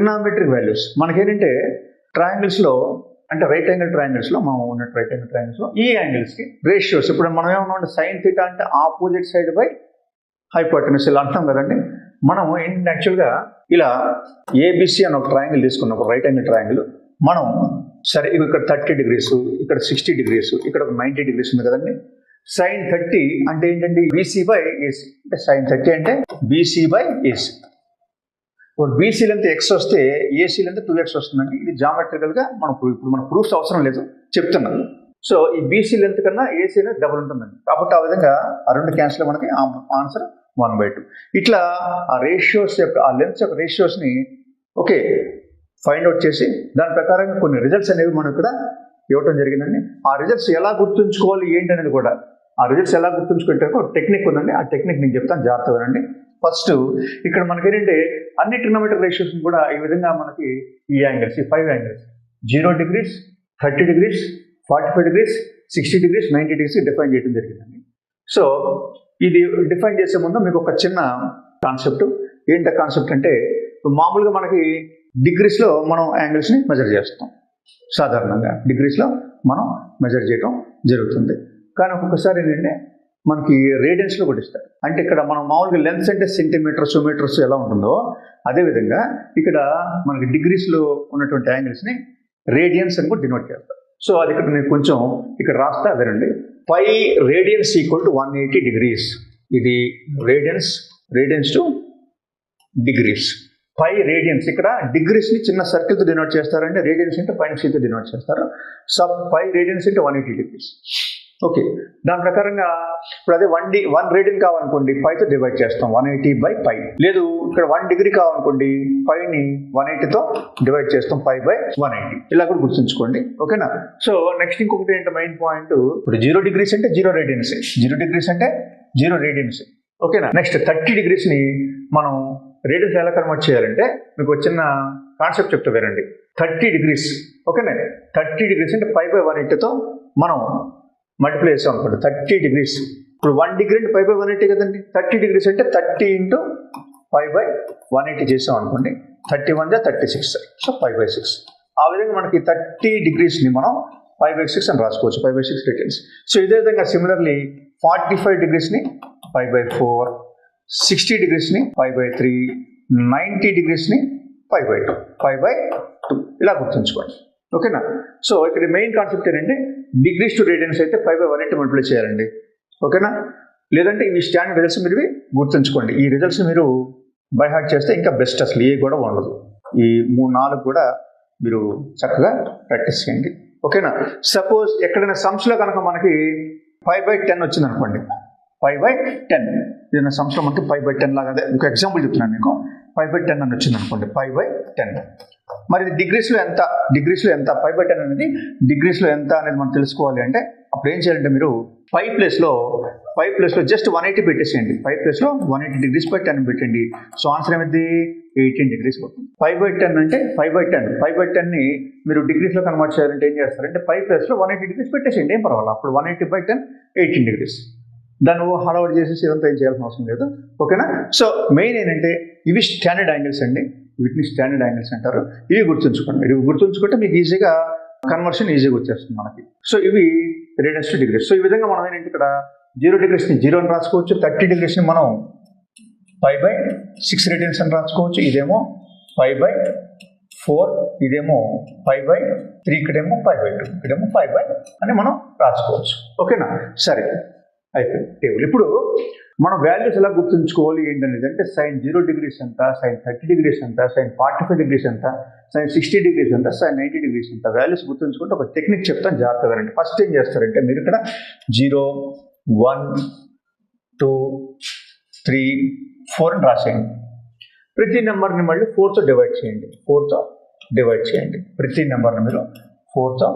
Trigonometric values మనకేంటంటే ట్రయాంగిల్స్లో అంటే right angle ట్రయాంగిల్స్లో మనం ఉన్న రైట్ యాంగిల్ ట్రయాంగిల్స్లో ఈ యాంగిల్స్కి రేషియోస్ ఇప్పుడు మనం ఏమన్నా సైన్ థీటా అంటే ఆపోజిట్ సైడ్ బై హైపోటెన్యూస్ ఇలా అంటాం కదండి. మనం ఏంటంటే యాక్చువల్గా ఇలా ఏబిసి అని ఒక ట్రయాంగిల్ తీసుకున్నప్పుడు రైట్ యాంగిల్ ట్రయాంగిల్ మనం సరే ఇక్కడ 30 degrees, ఇక్కడ 60 degrees, ఇక్కడ ఒక 90 degrees ఉంది కదండి. సైన్ 30 అంటే ఏంటంటే బీసీ బై ఏసీ అంటే సైన్ 30 అంటే బీసీ బై ఏసీ. ఇప్పుడు బీసీ లెంత్ ఎక్స్ వస్తే ఏసీ లెంత్ 2x వస్తుందండి. ఇది జామెట్రికల్గా ఇప్పుడు మన ప్రూఫ్స్ అవసరం లేదు చెప్తున్నాను. సో ఈ బీసీ లెంత్ కన్నా ఏసీ లెంత్ డబుల్ ఉంటుందండి. కాబట్టి ఆ విధంగా ఆ రెండు క్యాన్సిల్ మనకి ఆన్సర్ 1/2. ఇట్లా ఆ రేషియోస్ యొక్క ఆ లెంత్ యొక్క రేషియోస్ని ఓకే ఫైండ్ అవుట్ చేసి దాని ప్రకారంగా కొన్ని రిజల్ట్స్ అనేవి మనం ఇక్కడ ఇవ్వటం జరిగిందండి. ఆ రిజల్ట్స్ ఎలా గుర్తుంచుకోవాలి ఏంటి అనేది కూడా ఆ రిజల్ట్స్ ఎలా గుర్తుంచుకుంటే ఒక టెక్నిక్ ఉందండి. ఆ టెక్నిక్ నేను చెప్తాను, జాగ్రత్తగా అండి. ఫస్ట్ ఇక్కడ మనకి ఏంటంటే అన్ని ట్రిగ్నోమెట్రిక్ రేషియోస్ కూడా ఈ విధంగా మనకి ఈ యాంగిల్స్ ఈ 5 angles 0 degrees, 30 degrees, 45 degrees, 60 degrees, 90 degrees define చేయడం జరిగిందండి. సో ఇది డిఫైన్ చేసే ముందు మీకు ఒక చిన్న కాన్సెప్ట్ ఏంటి కాన్సెప్ట్ అంటే మామూలుగా మనకి డిగ్రీస్లో మనం యాంగిల్స్ని మెజర్ చేస్తాం. సాధారణంగా డిగ్రీస్లో మనం మెజర్ చేయడం జరుగుతుంది. కానీ ఒక్కొక్కసారి ఏంటంటే మనకి రేడియన్స్లో కూడా ఇస్తారు. అంటే ఇక్కడ మనం మామూలుగా లెన్స్ అంటే సెంటీమీటర్స్ మీటర్స్ ఎలా ఉంటుందో అదేవిధంగా ఇక్కడ మనకి డిగ్రీస్లో ఉన్నటువంటి యాంగిల్స్ని రేడియన్స్ అని కూడా డినోట్ చేస్తారు. సో అది ఇక్కడ నేను కొంచెం ఇక్కడ రాస్తా అదేనండి. 5 radians ఈక్వల్ టు 180 degrees. ఇది రేడియన్స్ టు డిగ్రీస్. 5 radians ఇక్కడ డిగ్రీస్ని చిన్న సర్కిల్తో డినోట్ చేస్తారంటే రేడియన్స్ అంటే పైన సీతో డినోట్ చేస్తారు. సో 5 radians అంటే 180 degrees. ఓకే, దాని ప్రకారంగా ఇప్పుడు అదే 1 radian కావాలనుకోండి 5తో డివైడ్ చేస్తాం 180/5. లేదు ఇక్కడ 1 degree కావాలనుకోండి 5ని 180తో డివైడ్ చేస్తాం 5/180. ఇలా కూడా గుర్తుంచుకోండి. ఓకేనా. సో నెక్స్ట్ ఇంకొకటి ఏంటంటే మెయిన్ పాయింట్ ఇప్పుడు 0 degrees అంటే 0 radians, 0 degrees అంటే 0 radians. ఓకేనా. నెక్స్ట్ 30 degreesని మనం రేడియన్స్ ఎలా కన్వర్ట్ చేయాలంటే మీకు చిన్న కాన్సెప్ట్ చెప్తా వేరండి. 30 degrees ఓకేనా. 30 degrees అంటే 5/180తో మనం మల్టిప్లై చేసాం అనుకోండి 30 degrees. ఇప్పుడు 1 degree అంటే 5/180 కదండి. 30 degrees అంటే 30 × 5/180 చేసాం అనుకోండి 31 × 36. సో 5/6. ఆ విధంగా మనకి 30 degreesని మనం 5/6 అని రాసుకోవచ్చు. 5/6 radians. సో ఇదే విధంగా సిమిలర్లీ 45 degreesని 5/4, 60 degreesని 5/3, 90 degreesని 5/2 ఇలా గుర్తుంచుకోండి. ఓకేనా. సో ఇక్కడ మెయిన్ కాన్సెప్ట్ ఏంటంటే డిగ్రీస్ టు రేడియన్స్ అయితే 5/180 మల్టిప్లై చేయాలండి. ఓకేనా. లేదంటే ఇవి స్టాండర్డ్ రిజల్ట్స్ మీరు గుర్తుంచుకోండి. ఈ రిజల్ట్స్ మీరు బై హార్ట్ చేస్తే ఇంకా బెస్ట్, అసలు ఏ కూడా ఉండదు. ఈ 3-4 కూడా మీరు చక్కగా ప్రాక్టీస్ చేయండి. ఓకేనా. సపోజ్ ఎక్కడైనా సమ్స్లో కనుక మనకి 5/10 వచ్చింది అనుకోండి, 5/10 ఏదైనా సంవత్సరం మనకి 5/10 లాగా అదే ఒక ఎగ్జాంపుల్ చెప్తున్నాను మీకు. 5/10 అని వచ్చింది అనుకోండి 5/10. మరి ఇది డిగ్రీస్లో ఎంత 5/10 అనేది డిగ్రీస్లో ఎంత అనేది మనం తెలుసుకోవాలి అంటే అప్పుడు ఏం చేయాలంటే మీరు 5 ప్లేస్లో జస్ట్ 180 పెట్టేసేయండి. 5 ప్లేస్లో 180 degrees/10 పెట్టండి. సో ఆన్సర్ ఏమైంది 18 degrees అవుతుంది. 5/10 అంటే 5/10ని మీరు డిగ్రీస్లో కన్వర్ట్ చేయాలంటే ఏం చేస్తారంటే 5 ప్లేస్లో 180 degrees పెట్టేసేయండి, ఏం పర్వాలేదు. అప్పుడు 180/10 18 degrees. దాన్ని హడావుడి చేసేసి ఇదంతా ఏం చేయాల్సిన అవసరం లేదు. ఓకేనా. సో మెయిన్ ఏంటంటే ఇవి స్టాండర్డ్ యాంగిల్స్ అండి. వీటిని స్టాండర్డ్ యాంగిల్స్ అంటారు. ఇవి గుర్తుంచుకోండి. ఇవి గుర్తుంచుకుంటే మీకు ఈజీగా కన్వర్షన్ ఈజీగా వచ్చేస్తుంది మనకి. సో ఇవి రేడియన్స్ టు డిగ్రీస్. సో ఈ విధంగా మనం ఏంటంటే ఇక్కడ 0 degreesని 0 అని రాసుకోవచ్చు. 30 degreesని మనం 5/6 radians అని రాసుకోవచ్చు. ఇదేమో 5/4, ఇదేమో 5/3, ఇక్కడేమో 5/2, ఇక్కడేమో 5/, అని మనం రాసుకోవచ్చు. ఓకేనా. సరే అయిపోయింది టేబుల్. ఇప్పుడు మనం వాల్యూస్ ఎలా గుర్తుంచుకోవాలి ఏంటనేది అంటే sin 0 degrees ఎంత, sin 30 degrees ఎంత, sin 45 degrees ఎంత, sin 60 degrees ఎంత, sin 90 degrees ఎంత వాల్యూస్ గుర్తుంచుకుంటే ఒక టెక్నిక్ చెప్తాను, జాగ్రత్తగా రండి. ఫస్ట్ ఏం చేస్తారంటే మీరు ఇక్కడ 0, 1, 2, 3, 4 అని రాసేయండి. ప్రతి నెంబర్ని మళ్ళీ 4తో డివైడ్ చేయండి. ప్రతి నెంబర్ని మీరు 4తో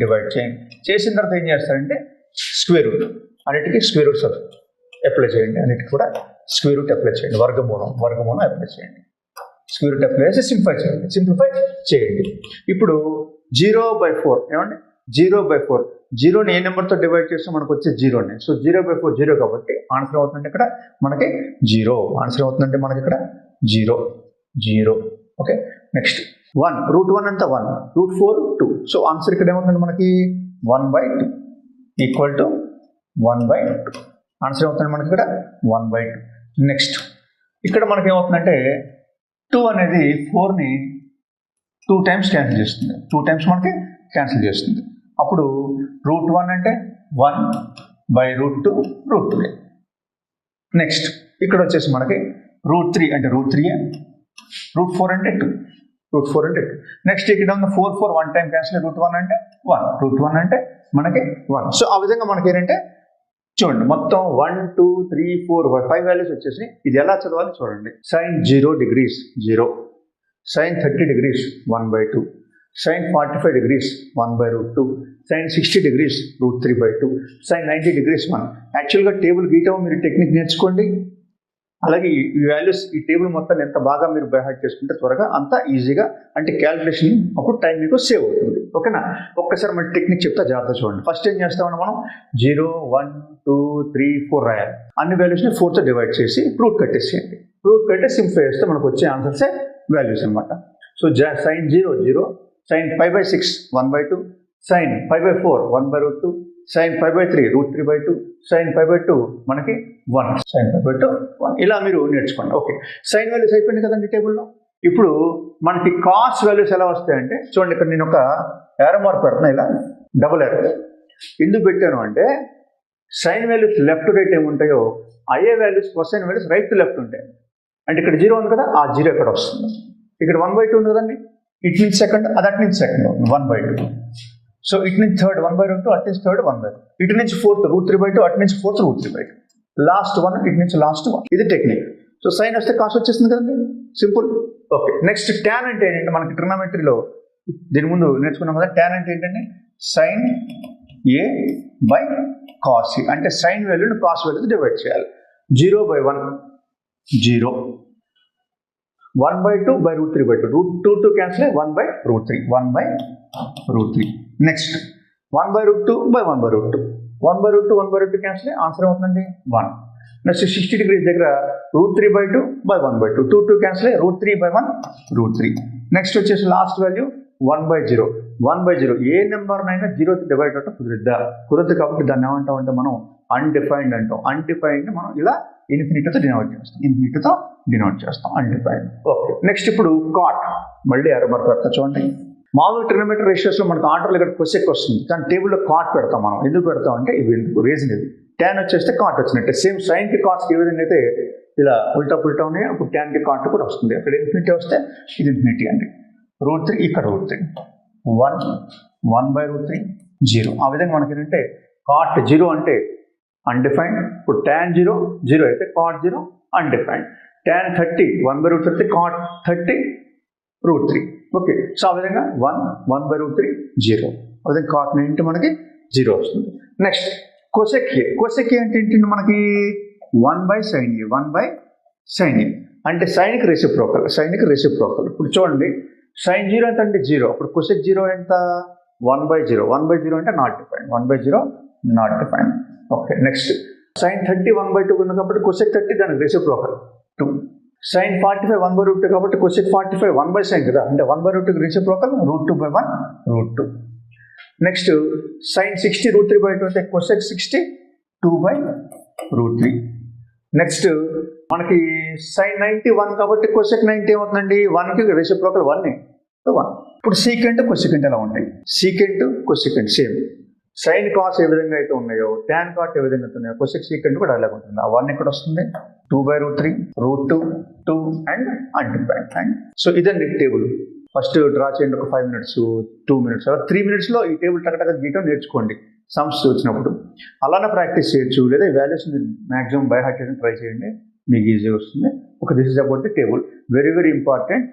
డివైడ్ చేయండి. చేసిన తర్వాత ఏం చేస్తారంటే స్క్వేర్ రూట్, అన్నిటికీ స్క్వేర్ రూట్స్ అప్లై చేయండి. అన్నిటికీ కూడా స్క్వేర్ రూట్ అప్లై చేయండి. వర్గమూలం అప్లై చేయండి. స్క్వేర్ రూట్ అప్లై చేసి సింప్లిఫై చేయండి. ఇప్పుడు 0/4 ఏమండి 0/4 జీరోని ఏ నెంబర్తో డివైడ్ చేస్తే మనకు వచ్చే 0ని. సో 0/4 0 కాబట్టి ఆన్సర్ అవుతుందంటే ఇక్కడ మనకి 0. ఆన్సర్ అవుతుందంటే మనకి ఇక్కడ 0. ఓకే. నెక్స్ట్ 1 రూట్ 1 అంతా 1 రూట్ 4 2. సో ఆన్సర్ ఇక్కడ ఏమవుతుంది మనకి 1/2 ఈక్వల్ టు 1/2. ఆన్సర్ ఏమవుతుంది మనకి ఇక్కడ 1/2. నెక్స్ట్ ఇక్కడ మనకి ఏమవుతుందంటే 2 అనేది 4ని 2 టైమ్స్ క్యాన్సిల్ చేస్తుంది. 2 టైమ్స్ మనకి క్యాన్సిల్ చేస్తుంది. అప్పుడు రూట్ 1 అంటే 1/√2 రూట్ 3. నెక్స్ట్ ఇక్కడ వచ్చేసి మనకి రూట్ 3 అంటే రూట్ 3, రూట్ 4 అంటే 2, రూట్ 4 అంటే 2. నెక్స్ట్ ఇక్కడ ఉన్న 4 1 టైం క్యాన్సిల్, రూట్ 1 అంటే 1, రూట్ 1 అంటే మనకి 1. సో ఆ విధంగా మనకి ఏంటంటే చూడండి మొత్తం 1 2 3 4 5 వాల్యూస్ వచ్చేసి ఇది ఎలా చదవాలి చూడండి. Sine 0 degrees 0, sine 30 degrees 1/2, sine 45 degrees 1/√2, sine 60 degrees root 3/2, sine 90 degrees 1. యాక్చువల్గా టేబుల్ గీయటం మీరు టెక్నిక్ నేర్చుకోండి. అలాగే ఈ వాల్యూస్ ఈ టేబుల్ మొత్తాన్ని ఎంత బాగా మీరు బైహార్ట్ చేసుకుంటే త్వరగా అంత ఈజీగా అంటే క్యాలిక్యులేషన్ అప్పుడు టైం మీకు సేవ్ అవుతుంది. ఓకేనా? ఒక్కసారి మన టెక్నిక్ చెప్తా జాగ్రత్త చూడండి. ఫస్ట్ ఏం చేస్తామని మనం 0 1 2 3 4 రాయాలి. అన్ని వాల్యూస్ని 4తో డివైడ్ చేసి రూట్ కట్టేసేయండి. రూట్ కట్టే సింప్లిఫై చేస్తే మనకు వచ్చే ఆన్సర్సే వాల్యూస్ అనమాట. So sine 0 0, sine 5/6 1/2, sine 5/4 1/√2, sine 5/3 root 3/2, sine 5/2 మనకి 1, సైన్ 5/2 1. ఇలా మీరు నేర్చుకోండి. ఓకే, సైన్ వాల్యూస్ అయిపోయింది కదండి టేబుల్లో. ఇప్పుడు మనకి కాస్ వాల్యూస్ ఎలా వస్తాయంటే చూడండి, ఇక్కడ నేను ఒక ఏరో మార్క్ పెడుతున్నా, ఇలా డబుల్ ఏరో. ఎందుకు పెట్టాను అంటే సైన్ వాల్యూస్ లెఫ్ట్ రైట్ ఏముంటాయో అయ్యే values cosine values right to left ఉంటాయి. అంటే ఇక్కడ 0 ఉంది కదా, ఆ 0 ఎక్కడ వస్తుంది. ఇక్కడ 1/2 ఉంది కదండి, ఇట్ మీన్స్ సెకండ్, అది అట్ నుంచి సెకండ్ 1/2. సో ఇటు నుంచి థర్డ్ 1/2, అటు నుంచి థర్డ్ 1/2, ఇటు నుంచి ఫోర్త్ రూట్ 3/2, అటు నుంచి ఫోర్త్ రూట్ 3/2, లాస్ట్ 1 ఇటు నుంచి లాస్ట్ 1. ఇది టెక్నిక్. సో సైన్ వస్తే కాస్ వచ్చేస్తుంది కదండి, సింపుల్. ఓకే, నెక్స్ట్ ట్యాన్ అంటే ఏంటంటే మనకి ట్రిగ్నోమెట్రీలో దీని ముందు నేర్చుకున్నాం కదా. ట్యాన్ అంటే ఏంటంటే sine A by cos C, అంటే సైన్ వాల్యూని కాస్ వాల్యూతో డివైడ్ చేయాలి. 0/1 0, 1/2 by root 3/2, root 2 cancel 1/√3, 1/√3. Next 1/√2 by 1/√2, 1/√2 1/√2 cancel, answer అవుతుందండి 1. నెక్స్ట్ 60 degrees దగ్గర root 3/2 by 1/2, 2 2 cancel, root 3/1 root 3. Next వచ్చేసి లాస్ట్ వాల్యూ 1/0, 1/0. ఏ నెంబర్నైనా 0తో డివైడ్ అవటం కుదరదు కాబట్టి దాన్ని ఏమంటాం అంటే మనం అన్డిఫైన్డ్ అంటాం. అన్డిఫైన్డ్ మనం ఇలా ఇన్ఫినిటీతో డినోట్ చేస్తాం అన్డిఫైన్డ్. ఓకే, నెక్స్ట్ ఇప్పుడు కాట్. మళ్ళీ ఏరో మార్క్ పెడతా చూడండి. మామూలు ట్రిగ్నోమెట్రీ రేషియోస్లో మనకు ఆర్డర్లో ఇక్కడ కొసెక్ వస్తుంది, కానీ టేబుల్లో కాట్ పెడతాం మనం. ఎందుకు పెడతాం అంటే ఇది ఎందుకు రీజన్ ఇది. ట్యాన్ వచ్చేస్తే కాట్ వచ్చినట్టే. సేమ్ సైన్కి కాట్కి ఏ విధంగా అయితే ఇలా ఉల్టా ఉన్నాయి, అప్పుడు ట్యాన్కి కాట్ కూడా వస్తుంది. అక్కడ ఇన్ఫినిటీ వస్తే ఇది ఇన్ఫినిటీ అండి. రూట్ 3 ఇక్కడ రూట్ 3, 1 1/√3 0. ఆ విధంగా మనకి ఏంటంటే కాట్ 0 అంటే అన్డిఫైన్డ్. ఇప్పుడు ట్యాన్ 0 0 అయితే కాట్ 0 అన్డిఫైన్డ్. ట్యాన్ 30 1/√3 అయితే కాట్ 30 రూట్ 3. ఓకే, సో ఆ విధంగా 1 1/√3 0. ఆ విధంగా కాట్ 90 మనకి 0 వస్తుంది. నెక్స్ట్ కొసెక్ ఏ అంటే ఏంటి మనకి 1/sin A, 1/sin A అంటే సైన్కి రెసిప్రోకల్. ఇప్పుడు చూడండి సైన్ 0 ఎంత అంటే 0, అప్పుడు కొసెక్ 0 ఎంత 1/0, 1/0 అంటే not defined, 1/0 not defined. Okay, next sine 30 1/2 ఉంది కాబట్టి కొసెక్ 30 దానికి రెసిప్రోకల్ 2. సైన్ 45 1/√2 కాబట్టి కొసెక్ 45 1/sin కదా, అంటే 1/√2 reciprocal root 2/1 root 2. Next sine 60 root 3/2 అంటే కొసెక్ 60 2/√3. నెక్స్ట్ మనకి సైన్ 90 1 కాబట్టి కొసెక్ 90 ఏమవుతుందండి 1కి రెసిప్రోకల్ 1. ఇప్పుడు సీకెంట్ కొసెకెంట్ ఎలా ఉంటాయి. Secant cosecant same. Sine cos ఏ విధంగా అయితే ఉన్నాయో ట్యాన్ కాట్ ఏ విధంగా అయితే ఉన్నాయో కొసెక్ సీకెంట్ కూడా అలాగే ఉంటుంది. ఆ 1 ఇక్కడ వస్తుంది 2/√3 root 2 2 and undefined. And so ఇదండి టేబుల్. ఫస్ట్ డ్రా చేయండి ఒక 5 minutes 2 minutes అలా 3 minutesలో ఈ టేబుల్ టకటక గీయటం నేర్చుకోండి. సమ్స్ వచ్చినప్పుడు అలానే ప్రాక్టీస్ చేయొచ్చు, లేదా వాల్యూస్ మీరు మ్యాక్సిమం బై హార్ట్ చేయడానికి ట్రై చేయండి, మీకు ఈజీగా వస్తుంది. This is about the table. Very very important.